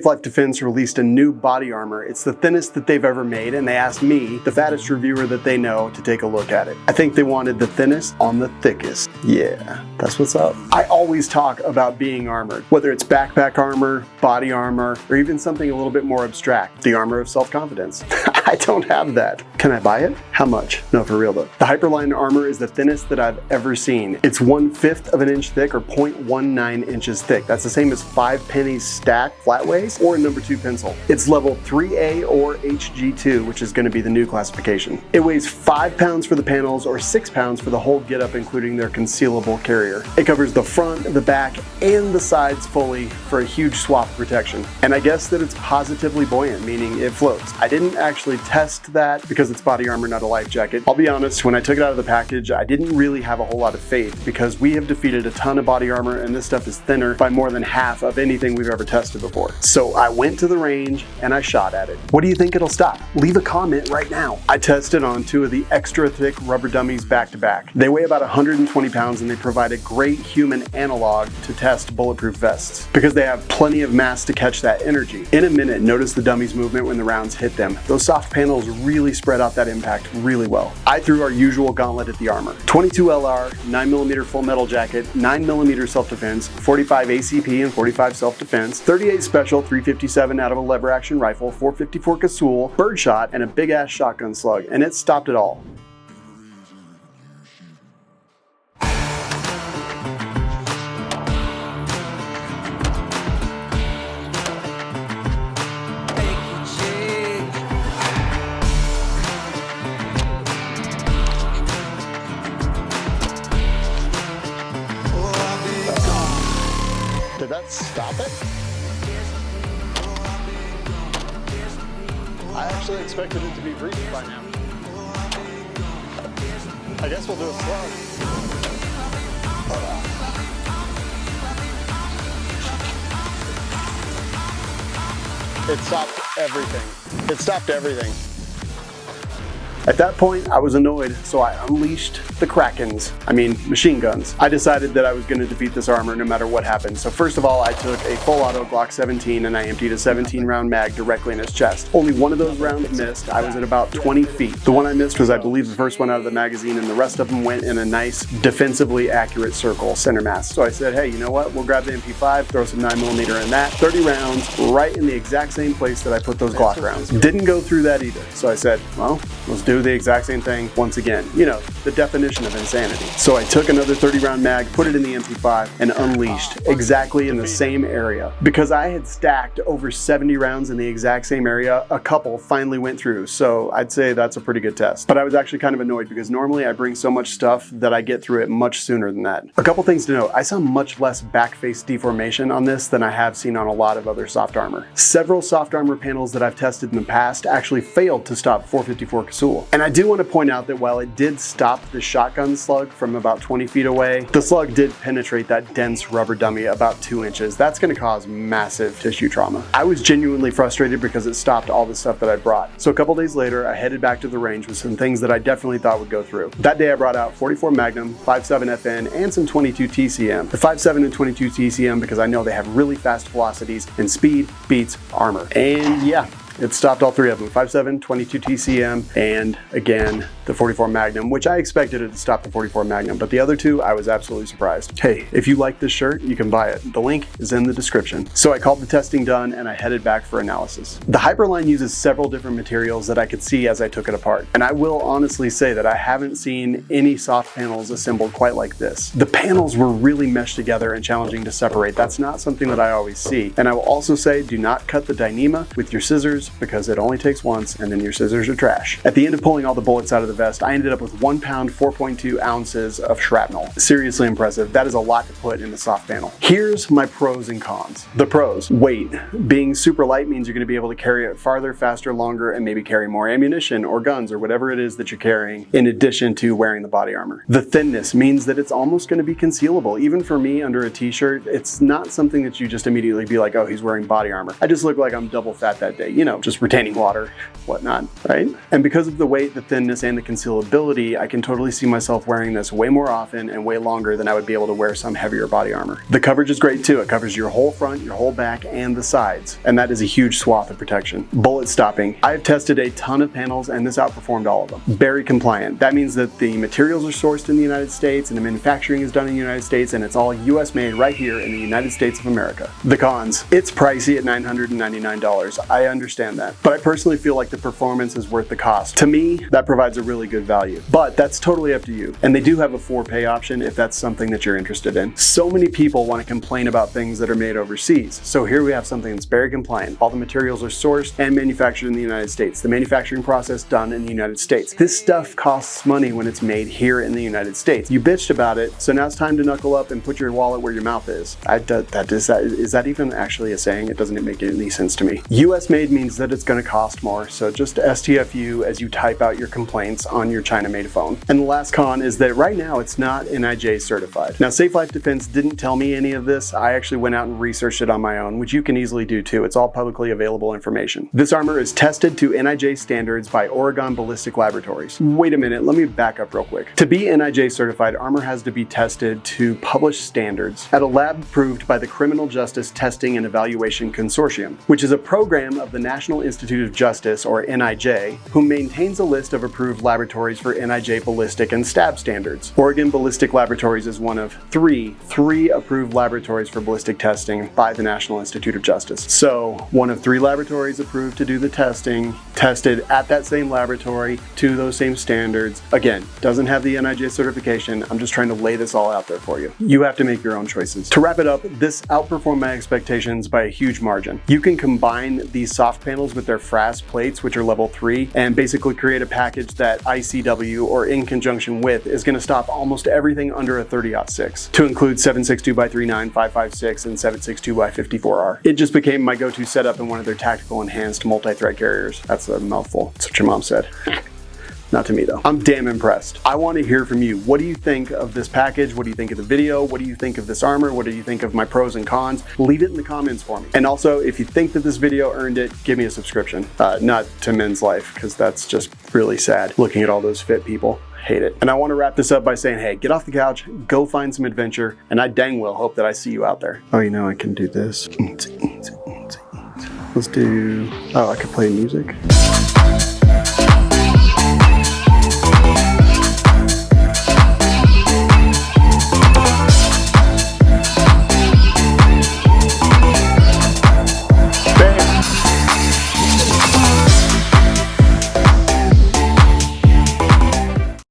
Life Defense released a new body armor. It's the thinnest that they've ever made, and they asked me, the fattest reviewer that they know, to take a look at it. I think they wanted the thinnest on the thickest. Yeah, that's what's up. I always talk about being armored, whether it's backpack armor, body armor, or even something a little bit more abstract, the armor of self-confidence. I don't have that. Can I buy it? How much? No, for real though. The Hyperline armor is the thinnest that I've ever seen. It's 1/5 of an inch thick, or 0.19 inches thick. That's the same as 5 pennies stacked flatways or a number 2 pencil. It's level 3A or HG2, which is going to be the new classification. It weighs 5 pounds for the panels or 6 pounds for the whole getup, including their concealable carrier. It covers the front, the back, and the sides fully for a huge swath of protection. And I guess that it's positively buoyant, meaning it floats. I didn't actually test that because it's body armor, not a life jacket. I'll be honest, when I took it out of the package, I didn't really have a whole lot of faith because we have defeated a ton of body armor and this stuff is thinner by more than half of anything we've ever tested before. So I went to the range and I shot at it. What do you think it'll stop? Leave a comment right now. I tested on 2 of the extra thick rubber dummies back to back. They weigh about 120 pounds and they provide a great human analog to test bulletproof vests because they have plenty of mass to catch that energy. In a minute, notice the dummies' movement when the rounds hit them. Those soft panels really spread out that impact really well. I threw our usual gauntlet at the armor. 22 LR, 9mm full metal jacket, 9mm self-defense, 45 ACP and 45 self-defense, 38 special 357 out of a lever action rifle, 454 Casull, birdshot, and a big ass shotgun slug, and it stopped it all. Did that stop it? I actually expected it to be breathing by now. I guess we'll do a slug. It stopped everything. It stopped everything. At that point, I was annoyed, so I unleashed the Krakens. I mean, machine guns. I decided that I was going to defeat this armor no matter what happened. So first of all, I took a full auto Glock 17 and I emptied a 17 round mag directly in his chest. Only one of those rounds missed. I was at about 20 feet. The one I missed was, I believe, the first one out of the magazine, and the rest of them went in a nice, defensively accurate circle, center mass. So I said, hey, you know what? We'll grab the MP5, throw some 9mm in that. 30 rounds right in the exact same place that I put those Glock rounds. Didn't go through that either. So I said, well, let's do the exact same thing once again. You know, the definition of insanity. So I took another 30 round mag, put it in the MP5, and unleashed exactly in the same area. Because I had stacked over 70 rounds in the exact same area, a couple finally went through. So I'd say that's a pretty good test. But I was actually kind of annoyed because normally I bring so much stuff that I get through it much sooner than that. A couple things to note. I saw much less back face deformation on this than I have seen on a lot of other soft armor. Several soft armor panels that I've tested in the past actually failed to stop 454 Casull. And I do want to point out that while it did stop the shotgun slug from about 20 feet away, the slug did penetrate that dense rubber dummy about 2 inches. That's going to cause massive tissue trauma. I was genuinely frustrated because it stopped all the stuff that I brought. So a couple days later, I headed back to the range with some things that I definitely thought would go through. That day I brought out 44 Magnum, 5.7 FN, and some 22 TCM. The 5.7 and 22 TCM because I know they have really fast velocities and speed beats armor. And yeah, it stopped all 3 of them, 5.7, 22 TCM, and again, the 44 Magnum, which I expected it to stop the 44 Magnum, but the other 2, I was absolutely surprised. Hey, if you like this shirt, you can buy it. The link is in the description. So I called the testing done and I headed back for analysis. The Hyperline uses several different materials that I could see as I took it apart. And I will honestly say that I haven't seen any soft panels assembled quite like this. The panels were really meshed together and challenging to separate. That's not something that I always see. And I will also say, do not cut the Dyneema with your scissors because it only takes once and then your scissors are trash. At the end of pulling all the bullets out of the vest, I ended up with 1 pound, 4.2 ounces of shrapnel. Seriously impressive. That is a lot to put in the soft panel. Here's my pros and cons. The pros: weight. Being super light means you're going to be able to carry it farther, faster, longer, and maybe carry more ammunition or guns or whatever it is that you're carrying in addition to wearing the body armor. The thinness means that it's almost going to be concealable. Even for me under a t-shirt, it's not something that you just immediately be like, oh, he's wearing body armor. I just look like I'm double fat that day. You know, just retaining water, whatnot, right? And because of the weight, the thinness, and the concealability, I can totally see myself wearing this way more often and way longer than I would be able to wear some heavier body armor. The coverage is great too. It covers your whole front, your whole back, and the sides, and that is a huge swath of protection. Bullet stopping. I've tested a ton of panels and this outperformed all of them. Berry compliant. That means that the materials are sourced in the United States and the manufacturing is done in the United States, and it's all US made right here in the United States of America. The cons. It's pricey at $999. I understand that, but I personally feel like the performance is worth the cost. To me, that provides a really good value, but that's totally up to you. And they do have a 4-pay option if that's something that you're interested in. So many people want to complain about things that are made overseas. So here we have something that's very compliant. All the materials are sourced and manufactured in the United States. The manufacturing process done in the United States. This stuff costs money when it's made here in the United States. You bitched about it, so now it's time to knuckle up and put your wallet where your mouth is. Is that even actually a saying? It doesn't make any sense to me. US made means that it's going to cost more, so just STFU as you type out your complaints on your China-made phone. And the last con is that right now it's not NIJ certified. Now, Safe Life Defense didn't tell me any of this. I actually went out and researched it on my own, which you can easily do too. It's all publicly available information. This armor is tested to NIJ standards by Oregon Ballistic Laboratories. Wait a minute, let me back up real quick. To be NIJ certified, armor has to be tested to published standards at a lab approved by the Criminal Justice Testing and Evaluation Consortium, which is a program of the National Institute of Justice, or NIJ, who maintains a list of approved laboratories for NIJ ballistic and stab standards. Oregon Ballistic Laboratories is one of three approved laboratories for ballistic testing by the National Institute of Justice. So one of 3 laboratories approved to do the testing, tested at that same laboratory to those same standards. Again, doesn't have the NIJ certification. I'm just trying to lay this all out there for you. You have to make your own choices. To wrap it up, this outperformed my expectations by a huge margin. You can combine these soft panels with their frass plates, which are level 3, and basically create a package that ICW, or in conjunction with, is going to stop almost everything under a 30-06, to include 7.62x39, 5.56, and 7.62x54R. It just became my go-to setup in one of their tactical enhanced multi-thread carriers. That's a mouthful. That's what your mom said. Not to me though. I'm damn impressed. I want to hear from you. What do you think of this package? What do you think of the video? What do you think of this armor? What do you think of my pros and cons? Leave it in the comments for me. And also, if you think that this video earned it, give me a subscription. Not to Men's Life, because that's just really sad looking at all those fit people. Hate it. And I want to wrap this up by saying, hey, get off the couch, go find some adventure, and I dang well hope that I see you out there. Oh, you know I can do this. Let's do, oh, I could play music.